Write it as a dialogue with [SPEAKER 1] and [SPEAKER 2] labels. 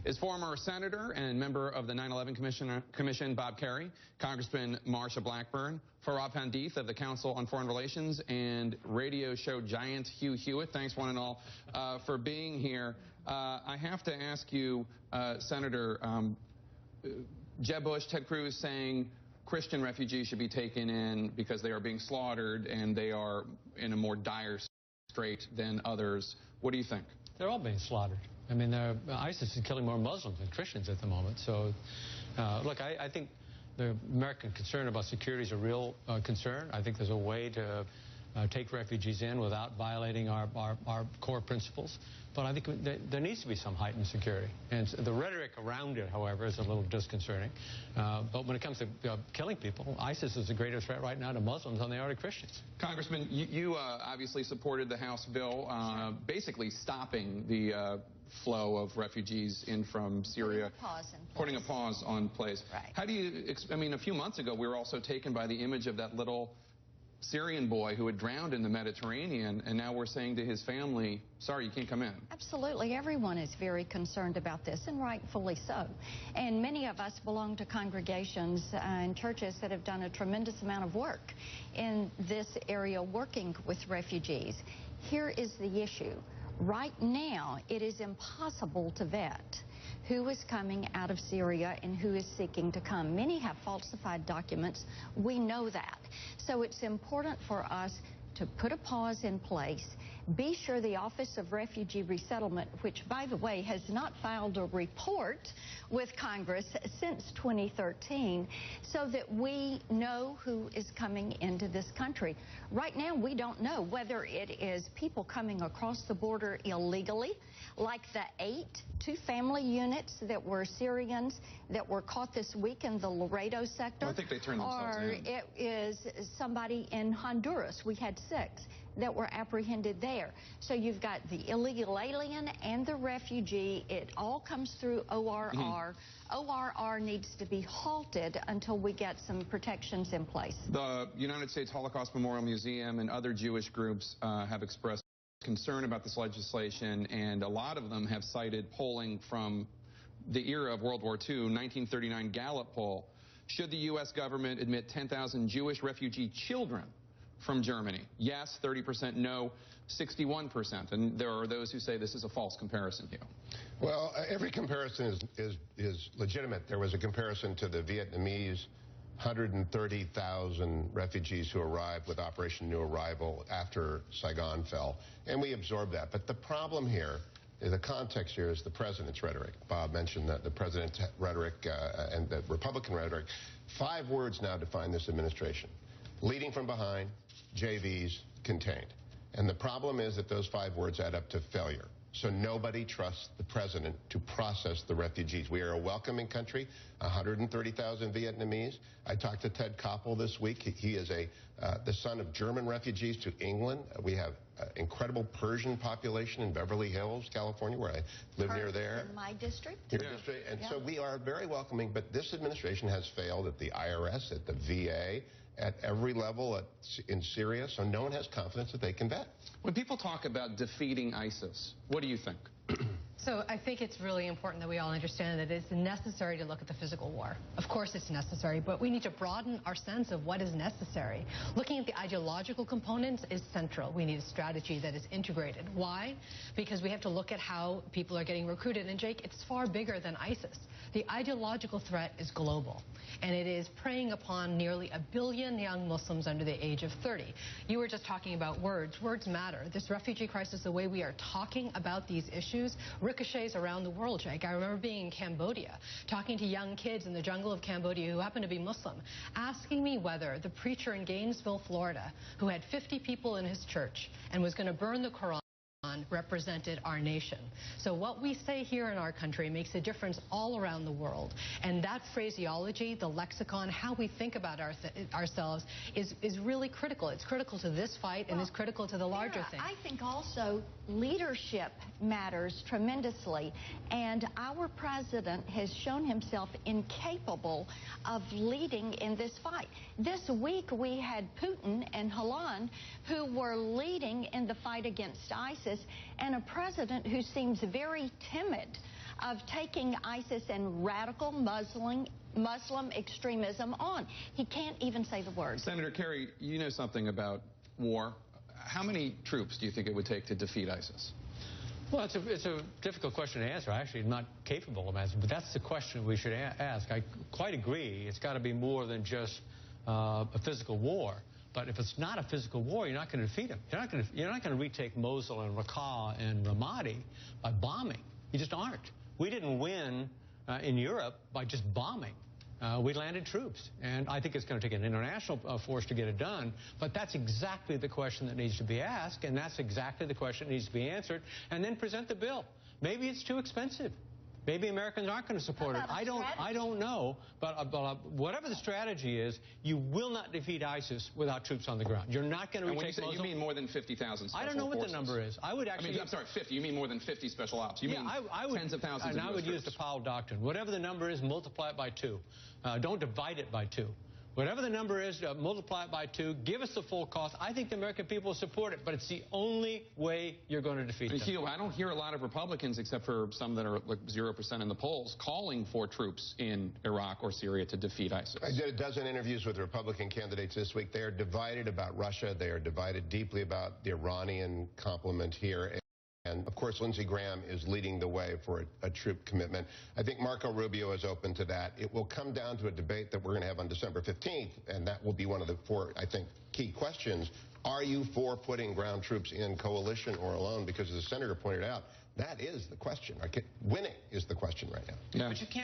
[SPEAKER 1] is former senator and member of the 9/11 Commission Bob Kerrey, Congressman Marsha Blackburn, Farah Pandith of the Council on Foreign Relations, and radio show giant Hugh Hewitt. Thanks, one and all, for being here. I have to ask you, Senator, Jeb Bush, Ted Cruz saying Christian refugees should be taken in because they are being slaughtered and they are in a more dire strait than others. What do you think?
[SPEAKER 2] They're all being slaughtered. I mean, ISIS is killing more Muslims than Christians at the moment. So, look, I think the American concern about security is a real concern. I think there's a way to take refugees in without violating our core principles. But I think there needs to be some heightened security. And the rhetoric around it, however, is a little disconcerting. But when it comes to killing people, ISIS is a greater threat right now to Muslims than they are to Christians.
[SPEAKER 1] Congressman, you obviously supported the House bill basically stopping the flow of refugees in from Syria. Putting a pause on place.
[SPEAKER 3] Right.
[SPEAKER 1] How do you, I mean, a few months ago, we were also taken by the image of that little Syrian boy who had drowned in the Mediterranean, and now we're saying to his family, sorry, you can't come in.
[SPEAKER 3] Absolutely. Everyone is very concerned about this, and rightfully so. And many of us belong to congregations and churches that have done a tremendous amount of work in this area working with refugees. Here is the issue. Right now, it is impossible to vet who is coming out of Syria and who is seeking to come. Many have falsified documents. We know that. So it's important for us to put a pause in place, be sure the Office of Refugee Resettlement, which, by the way, has not filed a report with Congress since 2013, so that we know who is coming into this country. Right now, we don't know whether it is people coming across the border illegally, like the 8 two-family units that were Syrians that were caught this week in the Laredo sector.
[SPEAKER 1] Well, I think they turned themselves in.
[SPEAKER 3] Or it is somebody in Honduras. We had 6 that were apprehended there. So you've got the illegal alien and the refugee. It all comes through ORR. ORR needs to be halted until we get some protections in place.
[SPEAKER 1] The United States Holocaust Memorial Museum and other Jewish groups have expressed concern about this legislation, and a lot of them have cited polling from the era of World War II, 1939 Gallup poll. Should the U.S. government admit 10,000 Jewish refugee children from Germany? Yes, 30%, no, 61%. And there are those who say this is a false comparison, Hugh.
[SPEAKER 4] Well, every comparison is legitimate. There was a comparison to the Vietnamese 130,000 refugees who arrived with Operation New Arrival after Saigon fell, and we absorbed that. But the problem here, the context here, is the president's rhetoric. Bob mentioned that the president's rhetoric and the Republican rhetoric. 5 words now define this administration: leading from behind, JVs, contained. And the problem is that those 5 words add up to failure. So nobody trusts the president to process the refugees. We are a welcoming country, 130,000 Vietnamese. I talked to Ted Koppel this week. He is the son of German refugees to England. We have an incredible Persian population in Beverly Hills, California, where I live near there.
[SPEAKER 3] In my district.
[SPEAKER 4] Your district. And so we are very welcoming, but this administration has failed at the IRS, at the VA, at every level in Syria, so no one has confidence that they can vet.
[SPEAKER 1] When people talk about defeating ISIS, what do you think?
[SPEAKER 5] So I think it's really important that we all understand that it's necessary to look at the physical war. Of course it's necessary, but we need to broaden our sense of what is necessary. Looking at the ideological components is central. We need a strategy that is integrated. Why? Because we have to look at how people are getting recruited. And Jake, it's far bigger than ISIS. The ideological threat is global, and it is preying upon nearly 1 billion young Muslims under the age of 30. You were just talking about words. Words matter. This refugee crisis, the way we are talking about these issues, ricochets around the world, Jake. I remember being in Cambodia, talking to young kids in the jungle of Cambodia who happen to be Muslim, asking me whether the preacher in Gainesville, Florida, who had 50 people in his church and was going to burn the Quran, represented our nation. So what we say here in our country makes a difference all around the world. And that phraseology, the lexicon, how we think about ourselves is really critical. It's critical to this fight, and it's critical to the larger thing.
[SPEAKER 3] I think also leadership matters tremendously. And our president has shown himself incapable of leading in this fight. This week we had Putin and Hollande who were leading in the fight against ISIS, and a president who seems very timid of taking ISIS and radical Muslim extremism on. He can't even say the word.
[SPEAKER 1] Senator Kerry, you know something about war. How many troops do you think it would take to defeat ISIS?
[SPEAKER 2] Well, it's a difficult question to answer. Actually, I'm not capable of answering, but that's the question we should ask. I quite agree. It's got to be more than just a physical war. But if it's not a physical war, you're not going to defeat them. You're not going to retake Mosul and Raqqa and Ramadi by bombing. You just aren't. We didn't win in Europe by just bombing. We landed troops, and I think it's going to take an international force to get it done, but that's exactly the question that needs to be asked, and that's exactly the question that needs to be answered, and then present the bill. Maybe it's too expensive. Maybe Americans aren't going to support it. I don't know, but whatever the strategy is, you will not defeat ISIS without troops on the ground. You're not going to retake Mosul.
[SPEAKER 1] You mean more than 50,000 special
[SPEAKER 2] I don't know what
[SPEAKER 1] forces.
[SPEAKER 2] The number is. I would actually...
[SPEAKER 1] I'm sorry, 50. You mean more than 50 special ops. You mean tens of thousands
[SPEAKER 2] and
[SPEAKER 1] of
[SPEAKER 2] I would
[SPEAKER 1] troops.
[SPEAKER 2] use the Powell Doctrine. Whatever the number is, multiply it by 2. Don't divide it by 2. Whatever the number is, multiply it by 2. Give us the full cost. I think the American people will support it, but it's the only way you're going to defeat them.
[SPEAKER 1] Hugh, I don't hear a lot of Republicans, except for some that are like 0% in the polls, calling for troops in Iraq or Syria to defeat ISIS.
[SPEAKER 4] I did a dozen interviews with Republican candidates this week. They are divided about Russia. They are divided deeply about the Iranian complement here. And, of course, Lindsey Graham is leading the way for a troop commitment. I think Marco Rubio is open to that. It will come down to a debate that we're going to have on December 15th, and that will be one of the 4, I think, key questions. Are you for putting ground troops in coalition or alone? Because, as the senator pointed out, that is the question. Winning is the question right now.
[SPEAKER 1] Yeah.
[SPEAKER 2] But you can't